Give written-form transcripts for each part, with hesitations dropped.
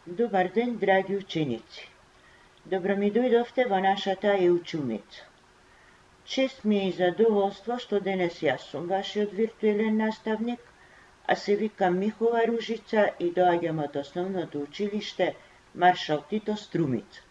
Добар ден, драги ученици! Добро ми дојдовте во нашата училница. Чест ми е и задоволство што денес јас сум вашиот виртуелен наставник, а се викам Михова Ружица и доаѓам од основното училиште Маршал Тито Струмица.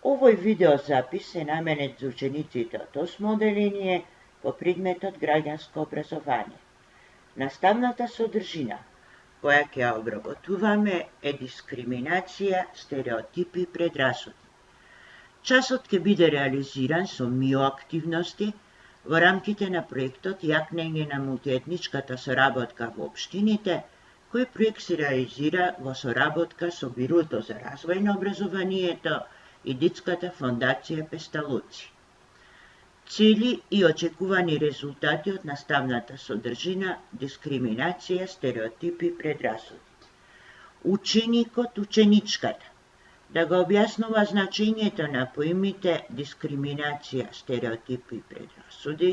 Овој видеозапис е наменет за учениците од 8 оделение по предметот граѓанско образование. Наставната содржина која ќе ја обработуваме е дискриминација, стереотипи и предрасуди. Часот ќе биде реализиран со МИО активности во рамките на проектот Јакнење на мултиетничката соработка во општините, кој проект се реализира во соработка со Бирото за развој на образованието и Детската фондација Песталуци. Цели и очекувани резултати од наставната содржина, дискриминација, стереотипи и предрасуди. Ученикот, ученичката, да го објаснува значењето на поимите дискриминација, стереотипи и предрасуди,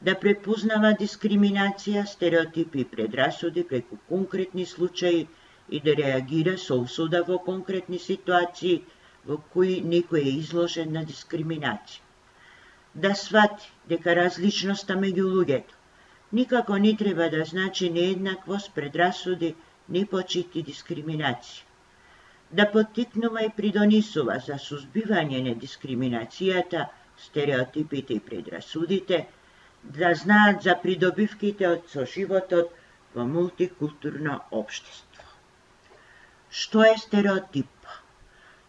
да препознава дискриминација, стереотипи и предрасуди преку конкретни случаи и да реагира со осуда во конкретни ситуации во кои некој е изложен на дискриминација. Да свати дека различноста меѓу луѓето никако не треба да значи нееднаквост, предрасуди, непочит и дискриминација. Да поттикнува и придонесува за сузбивање на дискриминацијата, стереотипите и предрасудите, да знаат за придобивките од соживотот во мултикултурно општество. Што е стереотип?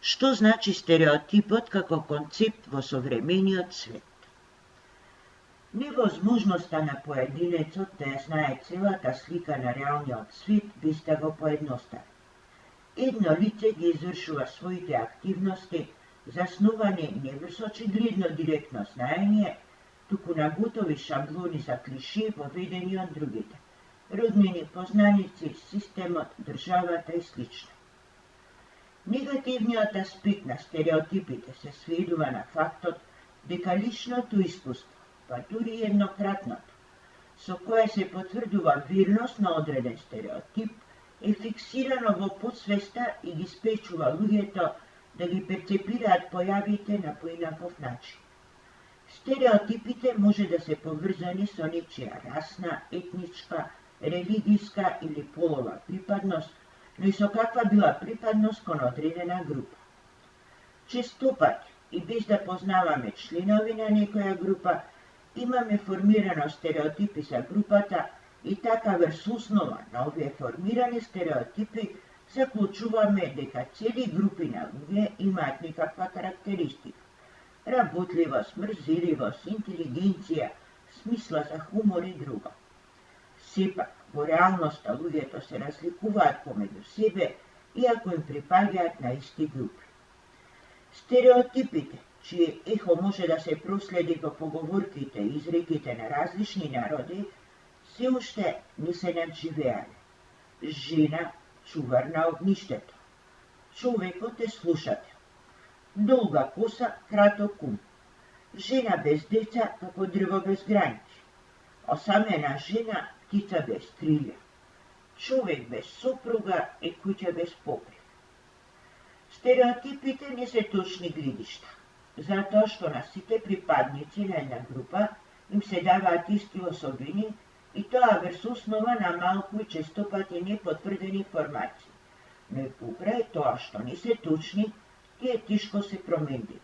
Што значи стереотипот како концепт во современиот свет? Невозможноста на поединецот да ја знае целата слика на реалниот свет без да го поедностави. Едно лице ги извршува своите активности засновани не врз очигледно директно знаење, туку на готови шаблони за клиши воведени од другите, роднини, познаници, системот, државата и слично. Негативниот аспект на стереотипите се сведува на фактот дека личното искуство, па дури еднократното, со кое се потврдува верност на одреден стереотип, е фиксирано во подсвеста и ги спречува луѓето да ги перцепираат појавите на поинаков начин. Стереотипите може да се поврзани со нечија расна, етничка, религиска или полова припадност, но и со каква била припадност кон одредена група. Честопати, и без да познаваме членови на некоја група, имаме формирано стереотипи за групата и така врз основа на овие формирани стереотипи заклучуваме дека цели групи на луѓе имаат некаква карактеристика. Работливост, мрзеливост, интелигенција, смисла за хумор и друго. Сепак, во реалноста луѓето се разликуваат помеѓу себе, иако им припаѓаат на исти групи. Стереотипите, чие ехо може да се проследи во поговорките и изреките на различни народи, се уште не се надживеале. Жена, чувар на огништето. Човекот е слушател. Долга коса, краток ум. Жена без деца, како дрво без граници. Осамена жена, птица без крилја. Човек без сопруга е куќа без покрив. Стереотипите не се точни гледишта, затоа што на сите припадници на една група им се даваат исти особини и тоа врз основа на малку и честопати непотврдени информации, но и покрај тоа што не се точни, тие тешко се променливи.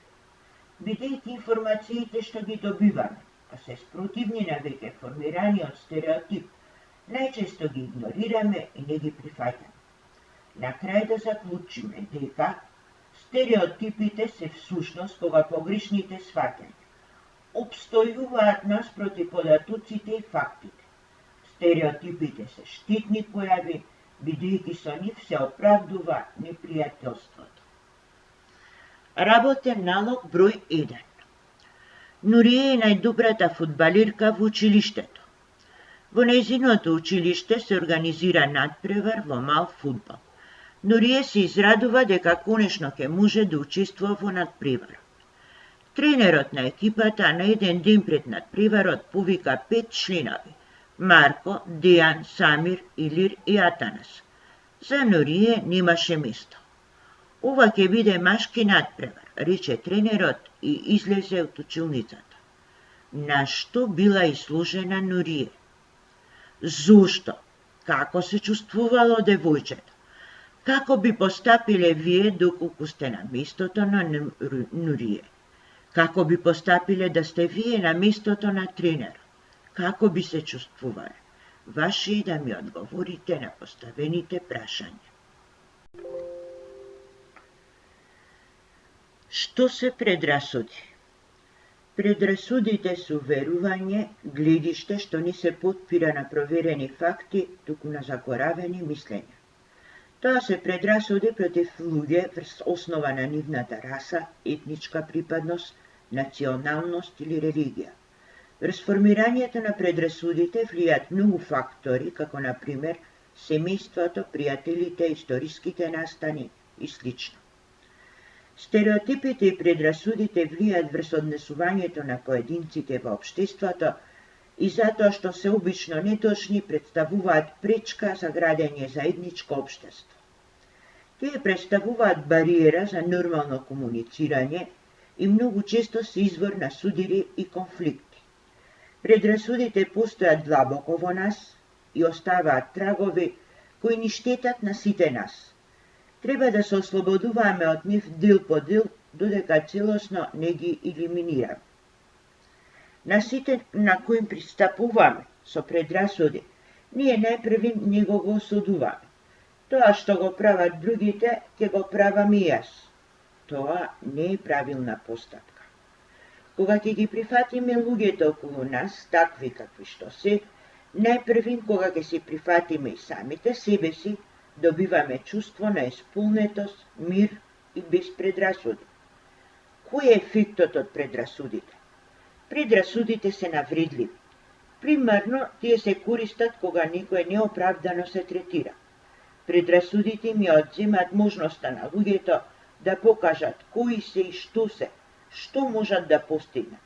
Бидејќи информациите што ги добиваме, а се спротивни на веќе формираниот стереотип, најчесто ги игнорираме и не ги прифаќаме. На крај да заклучиме дека стереотипите се всушност кога погрешните сваќања обстојуваат наспроти податоците и фактите. Стереотипите се штетни појави, бидејќи со нив се оправдува непријателството. Работен налог број 1. Нурие е најдобрата фудбалерка во училиштето. Во нејзиното училиште се организира надпревар во мал фудбал. Нурие се израдува дека конечно ќе може да учествува во надпреварот. Тренерот на екипата на еден ден пред надпреварот повика 5 членови: Марко, Дејан, Самир, Илир и Атанас. За Нурие немаше место. Ова ќе биде машки надпревар, рече тренерот и излезе од училницата. На што била изложена Нурие? Зошто? Како се чувствувало девојчето? Како би постапиле вие доколку сте на местото на Нурие? Како би постапиле да сте вие на местото на тренерот? Како би се чувствувале? Ваше е да ми одговорите на поставените прашања. Што се предрасуди? Предрасудите су верување, гледиште што не се потпира на проверени факти, туку на закоравени мислења. Тоа се предрасуди против луѓе врз основа на нивната раса, етничка припадност, националност или религија. Врз формирањето на предрасудите влијат многу фактори, како на пример семејството, пријателите, историските настани и слично. Стереотипите и предрасудите влијат врз однесувањето на поединците во општеството и затоа што се обично неточни представуваат пречка за градење заедничко општество. Тие представуваат бариера за нормално комуницирање и многу често се извор на судири и конфликти. Предрасудите постојат длабоко во нас и оставаат трагови кои ни штетат на сите нас. Треба да се ослободуваме од нив дел по дел, додека целосно не ги елиминираме. На сите на кои пристапуваме со предрасуди, ние најпрви него го осудуваме. Тоа што го прават другите, ќе го правам и јас. Тоа не е правилна постапка. Кога ќе ги прифатиме луѓето околу нас, такви какви што се, најпрви кога ќе си прифатиме и самите себе си, добиваме чувство на исполнетост, мир и без предрасуди. Кој е ефектот од предрасудите? Предрасудите се навредливи. Примерно, тие се користат кога некој неоправдано се третира. Предрасудите им ја одземат можноста на луѓето да покажат кои се и што можат да постигнат.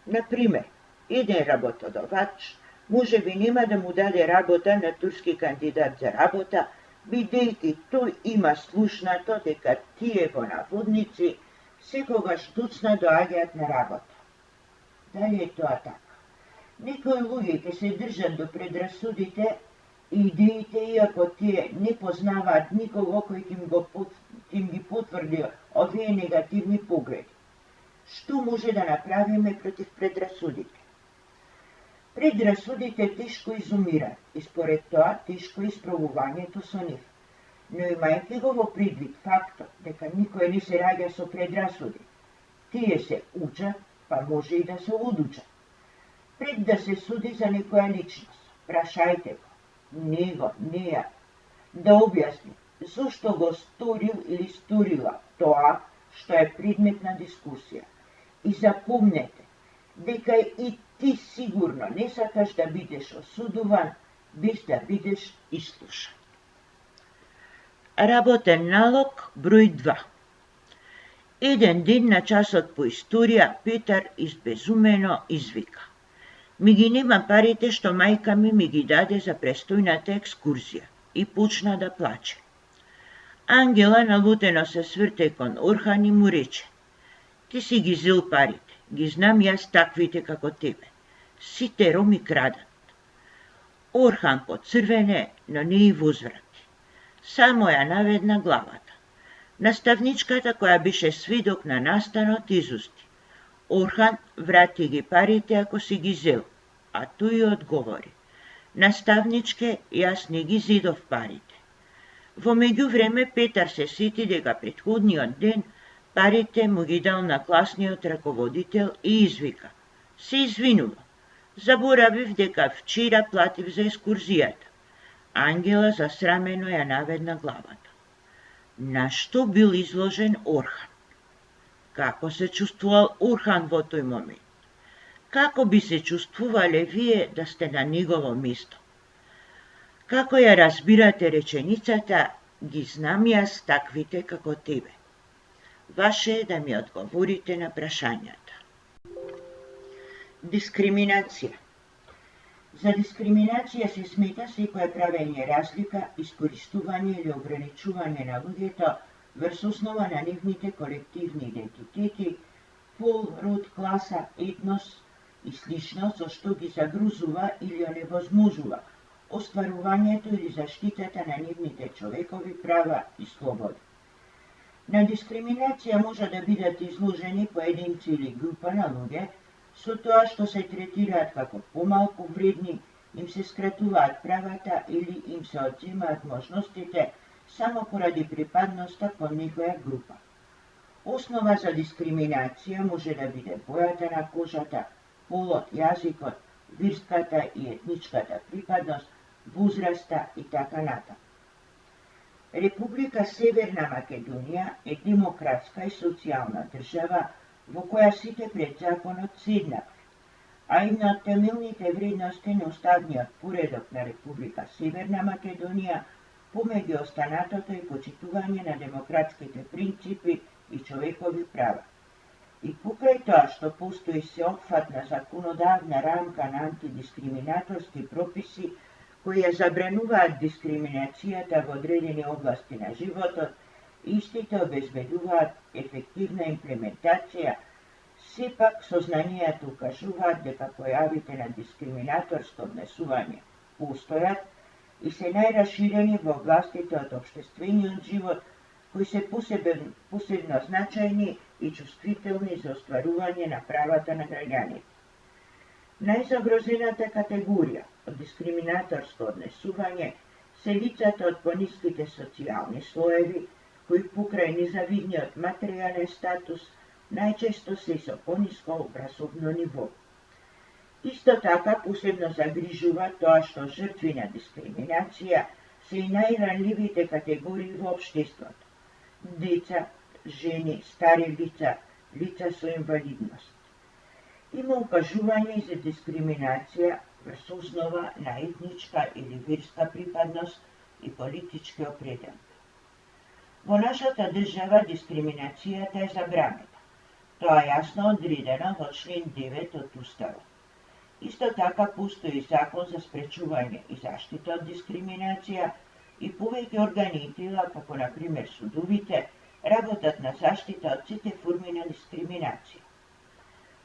Например, еден работодавач може би нема да му даде работа на турски кандидат за работа, бидејќи тој има слушнато дека тие во наводници секогаш доцна доаѓаат на работа. Дали е тоа така? Некои луѓе ќе се држат до предрасудите и идеите, иако тие не познаваат никого кој ќе ги потврди овие негативни погледи. Што може да направиме против предрасудите? Предрасудите тешко изумираат и според тоа тешко е испробувањето со нив. Но имајќи го во предвид фактот дека никој не се раѓа со предрасуди, тие се учат, па може и да се одучат. Пред да се суди за некоја личност, прашајте го, него, неја, да објасни зошто го сторил или сторила тоа што е предмет на дискусија. И запомнете дека и ти сигурно не сакаш да бидеш осудуван без да бидеш ислушан. Работен налог број 2. Еден ден на часот по историја Петар избезумено извика: ми ги нема парите што мајка ми ги даде за престојната екскурзија, и почна да плаче. Ангела налутено се сврте кон Орхан и му рече: ти си ги зел парите, ги знам јас таквите како тебе. Сите роми крадат. Орхан поцрвене, но не и возврати. Само ја наведна главата. Наставничката, која беше сведок на настанот, изусти: Орхан, врати ги парите ако си ги зел. А тој одговори: наставничке, јас не ги зедов парите. Во меѓувреме Петар се сети дека претходниот ден парите му ги дал на класниот раководител и извика: се извинува, заборавив дека вчера платив за екскурзијата. Ангела засрамено ја наведна главата. На што бил изложен Орхан? Како се чувствувал Орхан во тој момент? Како би се чувствувале вие да сте на негово место? Како ја разбирате реченицата «Ги знам јас таквите како тебе»? Ваше е да ми одговорите на прашањата. Дискриминација. За дискриминација се смета секое правење разлика, искористување или ограничување на луѓето врз основа на нивните колективни идентитети, пол, род, класа, етнос и слично, со што ги загрузува или оневозможува остварувањето или заштитата на нивните човекови права и слободи. На дискриминација може да бидат изложени поединци или група на луѓе со тоа што се третираат како помалку вредни, им се скратуваат правата или им се одземаат можностите само поради припадноста кон некоја група. Основа за дискриминација може да биде бојата на кожата, полот, јазикот, верската и етничката припадност, возраста и така натаму. Република Северна Македонија е демократска и социјална држава во која сите пред законот се еднакви, а една од темелните вредности на уставниот поредок на Република Северна Македонија помеѓу останатото и почитување на демократските принципи и човекови права. И покрај тоа што постои сеопфатна законодавна рамка на антидискриминаторски прописи кои ја забрануваат дискриминацијата во одредени области на животот, истите обезбедуваат ефективна имплементација, сепак сознанијата укажуваат дека појавите на дискриминаторско однесување постојат и се најраширени во областите од општествениот живот, кои се посебно значајни и чувствителни за остварување на правата на граѓаните. Најзагрозената категорија од дискриминаторско однесување се лицата од пониските социјални слоеви, кои покрај незавидниот материјален статус најчесто се со пониско образовно ниво. Исто така посебно загрижува тоа што жртви на дискриминација се и најранливите категории во општеството: деца, жени, стари лица, лица со инвалидност. Има укажување и за дискриминација врз основа на етничка или верска припадност и политички определби. Во нашата држава дискриминацијата е забранета. Тоа е јасно одредено во член 9 од Уставот. Исто така постои закон за спречување и заштита од дискриминација и повеќе органи и тела, како на пример судовите, работат на заштита од сите форми на дискриминација.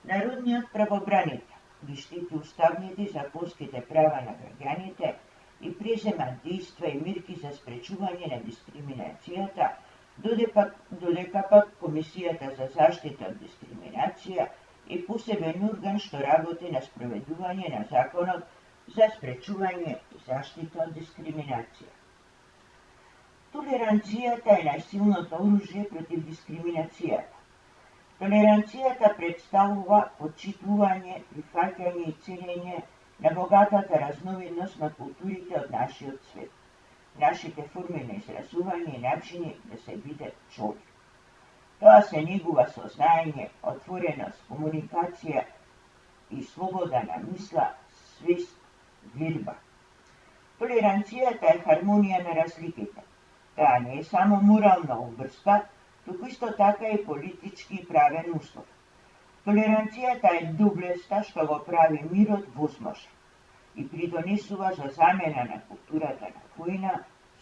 Народниот правобранител ги штити уставните и законските права на граѓаните и презема дејства и мерки за спречување на дискриминацијата, додека пак Комисијата за заштита од дискриминација е посебен орган што работи на спроведување на законот за спречување и заштита од дискриминација. Толеранцијата е најсилното оружје против дискриминацијата. Толеранцијата представува почитување, прифаќање и ценење на богатата разновидност на културите од нашиот свет, нашите форми на изразување и начини да се биде човек. Тоа се негува сознање, отвореност, комуникација и слобода на мисла, свест, верба. Толеранцијата е хармонија на разликите. Тоа не е само морална обврска, туку исто така и политички и правен услов. Толеранцијата е доблеста што го прави мирот возможен и придонесува за замена на културата на војна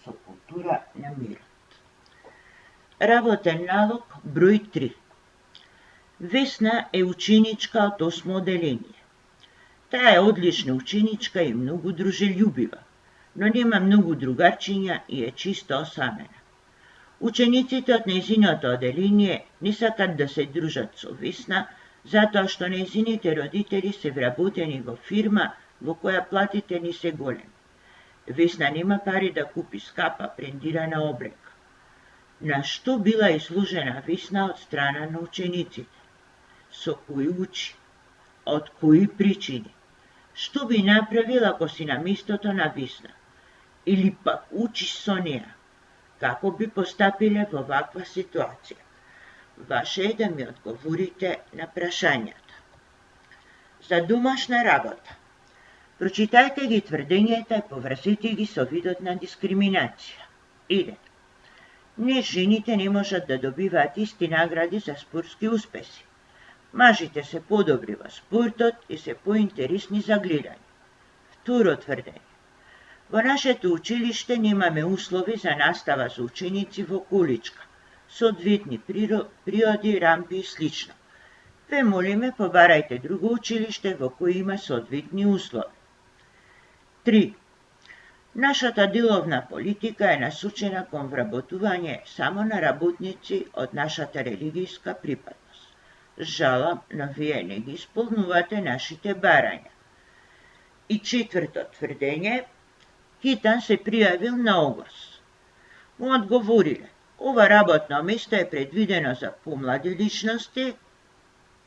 со култура на мирот. Работен налог број 3. Весна е ученичка од 8 оделение. Таа е одлична ученичка и многу дружелюбива, но нема многу другарчиња и е чисто осамена. Учениците од нејзиното оделение не сакат да се дружат со Весна, затоа што нејзините родители се вработени во фирма во која платите не се големи. Весна нема пари да купи скапа брендирана облека. На што била изложена Весна од страна на учениците? Со кои учи? Од кои причини? Што би направил ако си на местото на Весна? Или пак учиш со неа? Како би постапиле во ваква ситуација? Ваше е да ми одговорите на прашањата. За домашна работа. Прочитајте ги тврдењата и поврзете ги со видот на дискриминација. 1. Не, жените не можат да добиваат исти награди за спортски успеси. Мажите се подобри во спортот и се поинтересни за гледање. 2. тврдење. Во нашето училиште немаме услови за настава за ученици во количка, со одветни приоди, рампи и слично. Ве молиме, побарајте друго училиште во кој има соодветни услови. 3. Нашата деловна политика е насочена кон вработување само на работници од нашата религијска припадност. Жалам, но вие не ги исполнувате нашите барања. И 4. тврдење, Хитан се пријавил на оглас. Му одговориле, ова работно место е предвидено за помлади личности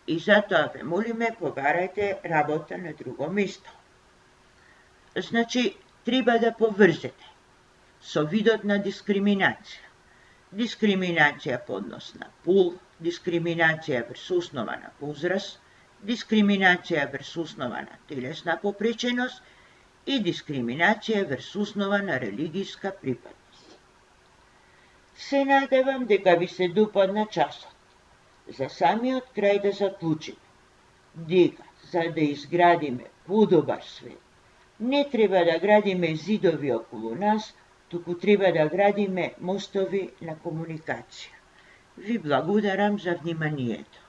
и затоа ве молиме побарајте работа на друго место. Значи, треба да поврзете со видот на дискриминација. Дискриминација по однос на пол, дискриминација врз основа на возраст, дискриминација врз основа на телесна попреченост и дискриминација врз основа на религијска припадност. Се надевам дека ви се допадна часот. За самиот крај да заклучиме дека за да изградиме подобар свет, не треба да градиме зидови околу нас, туку треба да градиме мостови на комуникација. Ви благодарам за вниманието.